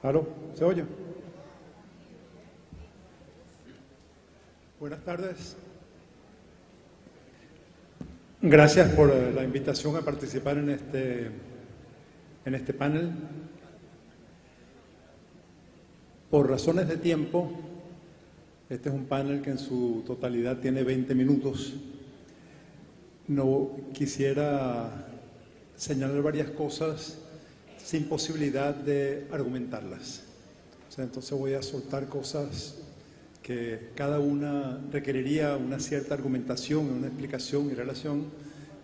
¿Aló? ¿Se oye? Buenas tardes. Gracias por la invitación a participar en este panel. Por razones de tiempo, este es un panel que en su totalidad tiene 20 minutos. No quisiera señalar varias cosas sin posibilidad de argumentarlas. Entonces voy a soltar cosas que cada una requeriría una cierta argumentación, una explicación y relación,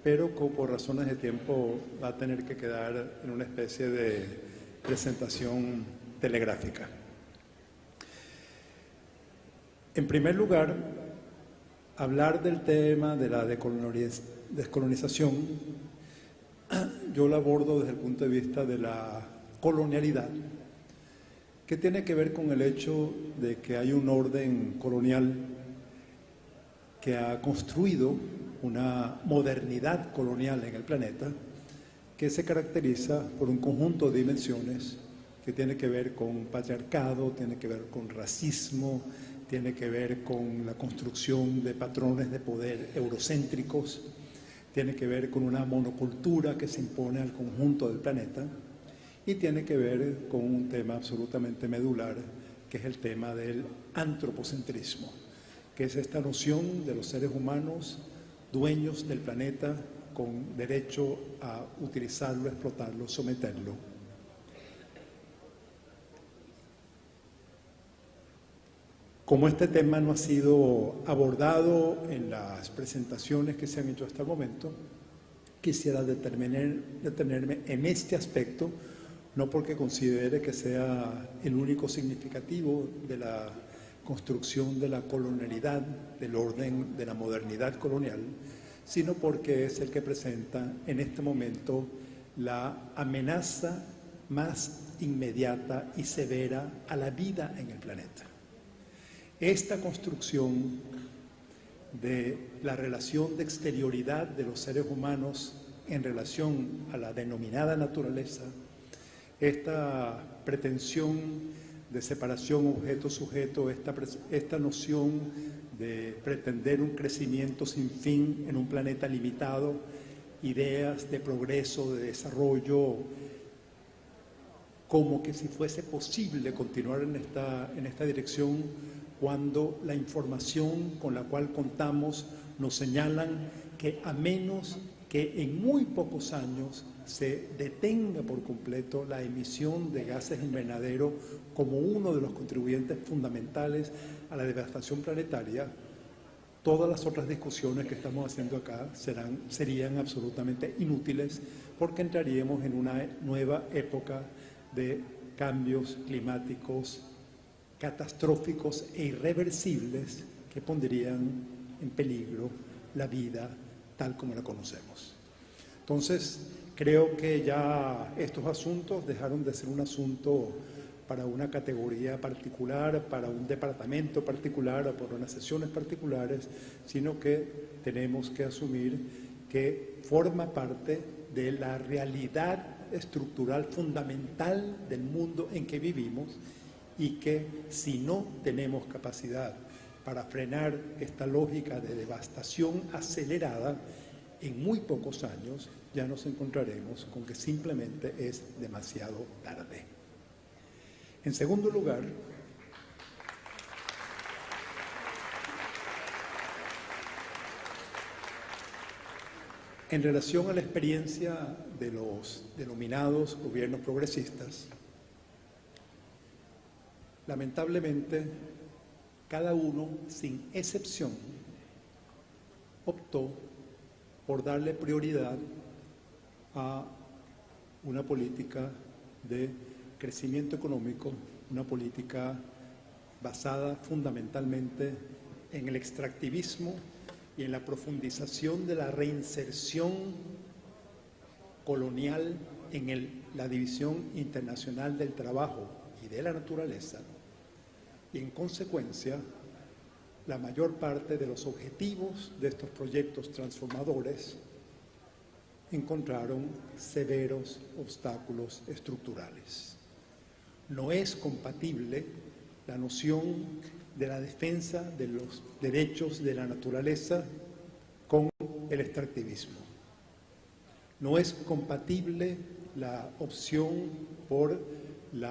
pero que por razones de tiempo va a tener que quedar en una especie de presentación telegráfica. En primer lugar, hablar del tema de la descolonización, yo lo abordo desde el punto de vista de la colonialidad, que tiene que ver con el hecho de que hay un orden colonial que ha construido una modernidad colonial en el planeta que se caracteriza por un conjunto de dimensiones que tiene que ver con patriarcado, tiene que ver con racismo, tiene que ver con la construcción de patrones de poder eurocéntricos, tiene que ver con una monocultura que se impone al conjunto del planeta y tiene que ver con un tema absolutamente medular, que es el tema del antropocentrismo, que es esta noción de los seres humanos dueños del planeta con derecho a utilizarlo, explotarlo, someterlo. Como este tema no ha sido abordado en las presentaciones que se han hecho hasta el momento, quisiera detenerme en este aspecto, no porque considere que sea el único significativo de la construcción de la colonialidad, del orden de la modernidad colonial, sino porque es el que presenta en este momento la amenaza más inmediata y severa a la vida en el planeta. Esta construcción de la relación de exterioridad de los seres humanos en relación a la denominada naturaleza, esta pretensión de separación objeto-sujeto, esta noción de pretender un crecimiento sin fin en un planeta limitado, ideas de progreso, de desarrollo, como que si fuese posible continuar en esta dirección cuando la información con la cual contamos nos señalan que a menos que en muy pocos años se detenga por completo la emisión de gases invernadero como uno de los contribuyentes fundamentales a la devastación planetaria, todas las otras discusiones que estamos haciendo acá serían absolutamente inútiles porque entraríamos en una nueva época de cambios climáticos catastróficos e irreversibles que pondrían en peligro la vida tal como la conocemos. Entonces, creo que ya estos asuntos dejaron de ser un asunto para una categoría particular, para un departamento particular o por unas sesiones particulares, sino que tenemos que asumir que forma parte de la realidad estructural fundamental del mundo en que vivimos y que si no tenemos capacidad para frenar esta lógica de devastación acelerada, en muy pocos años ya nos encontraremos con que simplemente es demasiado tarde. En segundo lugar, en relación a la experiencia de los denominados gobiernos progresistas, lamentablemente, cada uno, sin excepción, optó por darle prioridad a una política de crecimiento económico, una política basada fundamentalmente en el extractivismo y en la profundización de la reinserción colonial en la división internacional del trabajo y de la naturaleza, y en consecuencia la mayor parte de los objetivos de estos proyectos transformadores encontraron severos obstáculos estructurales. No es compatible la noción de la defensa de los derechos de la naturaleza con el extractivismo. No es compatible la opción por el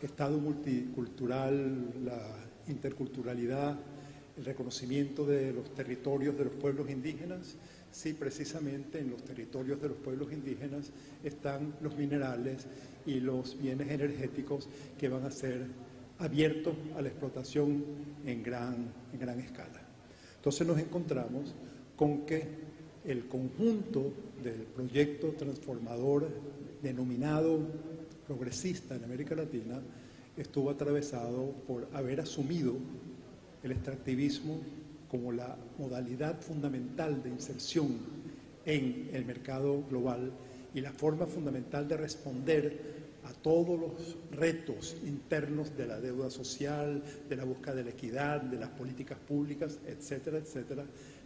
Estado multicultural, la interculturalidad, el reconocimiento de los territorios de los pueblos indígenas, si precisamente en los territorios de los pueblos indígenas están los minerales y los bienes energéticos que van a ser abiertos a la explotación en gran escala. Entonces nos encontramos con que el conjunto del proyecto transformador denominado progresista en América Latina estuvo atravesado por haber asumido el extractivismo como la modalidad fundamental de inserción en el mercado global y la forma fundamental de responder a todos los retos internos de la deuda social, de la búsqueda de la equidad, de las políticas públicas, etcétera, etcétera,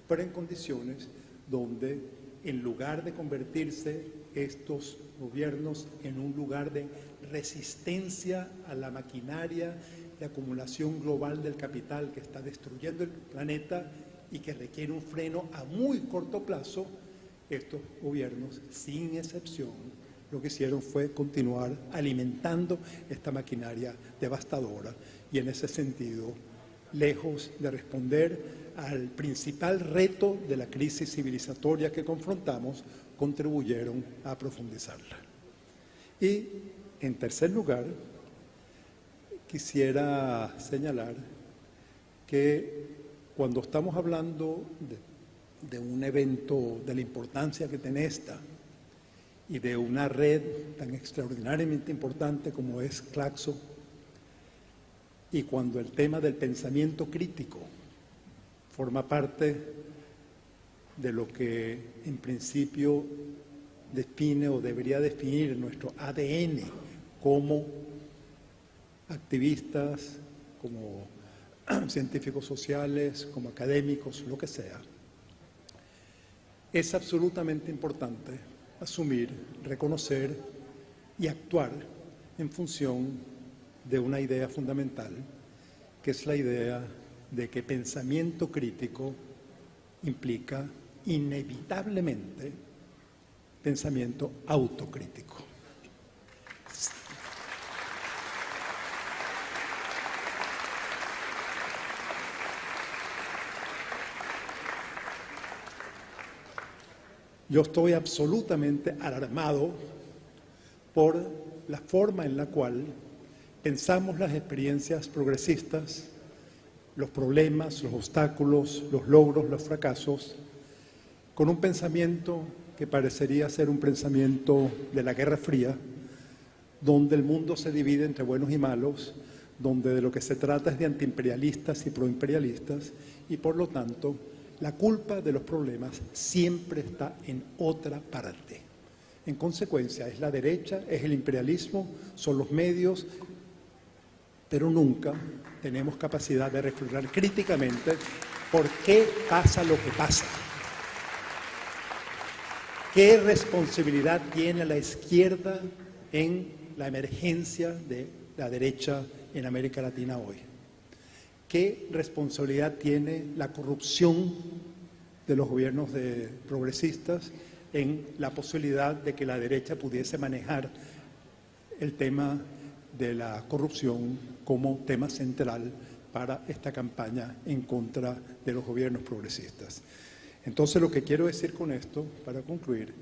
pero en condiciones donde en lugar de convertirse estos gobiernos en un lugar de resistencia a la maquinaria de acumulación global del capital que está destruyendo el planeta y que requiere un freno a muy corto plazo, estos gobiernos, sin excepción, lo que hicieron fue continuar alimentando esta maquinaria devastadora y en ese sentido, lejos de responder al principal reto de la crisis civilizatoria que confrontamos, contribuyeron a profundizarla. Y, en tercer lugar, quisiera señalar que cuando estamos hablando de un evento de la importancia que tiene esta y de una red tan extraordinariamente importante como es Claxo, y cuando el tema del pensamiento crítico forma parte de lo que en principio define o debería definir nuestro ADN como activistas, como científicos sociales, como académicos, lo que sea, es absolutamente importante asumir, reconocer y actuar en función de una idea fundamental, que es la idea de que pensamiento crítico implica inevitablemente pensamiento autocrítico. Yo estoy absolutamente alarmado por la forma en la cual pensamos las experiencias progresistas, los problemas, los obstáculos, los logros, los fracasos, con un pensamiento que parecería ser un pensamiento de la Guerra Fría, donde el mundo se divide entre buenos y malos, donde de lo que se trata es de antiimperialistas y proimperialistas, y por lo tanto, la culpa de los problemas siempre está en otra parte. En consecuencia, es la derecha, es el imperialismo, son los medios, pero nunca tenemos capacidad de reflexionar críticamente por qué pasa lo que pasa. ¿Qué responsabilidad tiene la izquierda en la emergencia de la derecha en América Latina hoy? ¿Qué responsabilidad tiene la corrupción de los gobiernos progresistas en la posibilidad de que la derecha pudiese manejar el tema de la corrupción como tema central para esta campaña en contra de los gobiernos progresistas? Entonces, lo que quiero decir con esto, para concluir,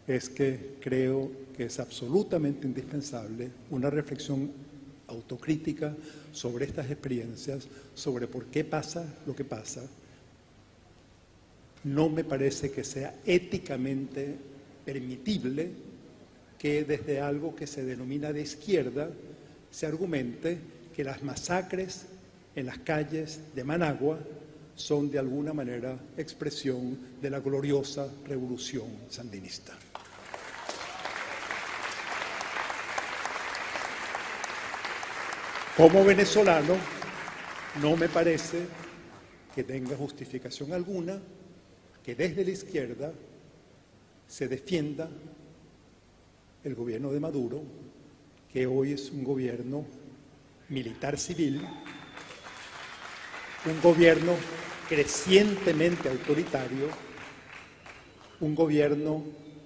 es que creo que es absolutamente indispensable una reflexión autocrítica sobre estas experiencias, sobre por qué pasa lo que pasa. No me parece que sea éticamente permitible que desde algo que se denomina de izquierda se argumente que las masacres en las calles de Managua son de alguna manera expresión de la gloriosa revolución sandinista. Como venezolano, no me parece que tenga justificación alguna que desde la izquierda se defienda el gobierno de Maduro que hoy es un gobierno militar-civil, un gobierno crecientemente autoritario, un gobierno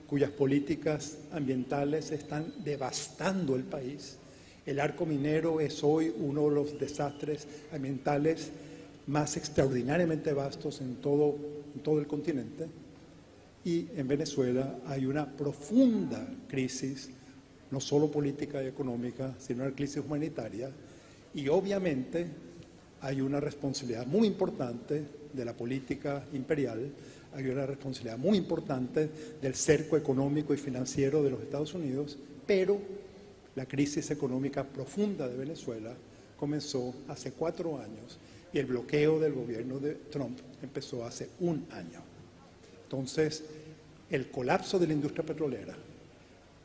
cuyas políticas ambientales están devastando el país. El arco minero es hoy uno de los desastres ambientales más extraordinariamente vastos en todo el continente. Y en Venezuela hay una profunda crisis, no solo política y económica, sino una crisis humanitaria. Y obviamente hay una responsabilidad muy importante de la política imperial, hay una responsabilidad muy importante del cerco económico y financiero de los Estados Unidos, pero la crisis económica profunda de Venezuela comenzó hace 4 años y el bloqueo del gobierno de Trump empezó hace 1 año. Entonces, el colapso de la industria petrolera,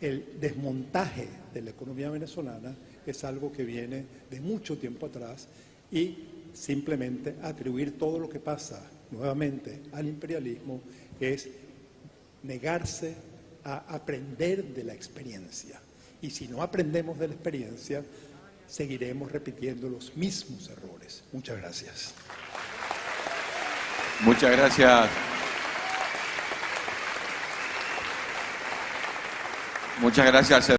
el desmontaje de la economía venezolana es algo que viene de mucho tiempo atrás y simplemente atribuir todo lo que pasa nuevamente al imperialismo es negarse a aprender de la experiencia. Y si no aprendemos de la experiencia, seguiremos repitiendo los mismos errores. Muchas gracias. Muchas gracias. Muchas gracias.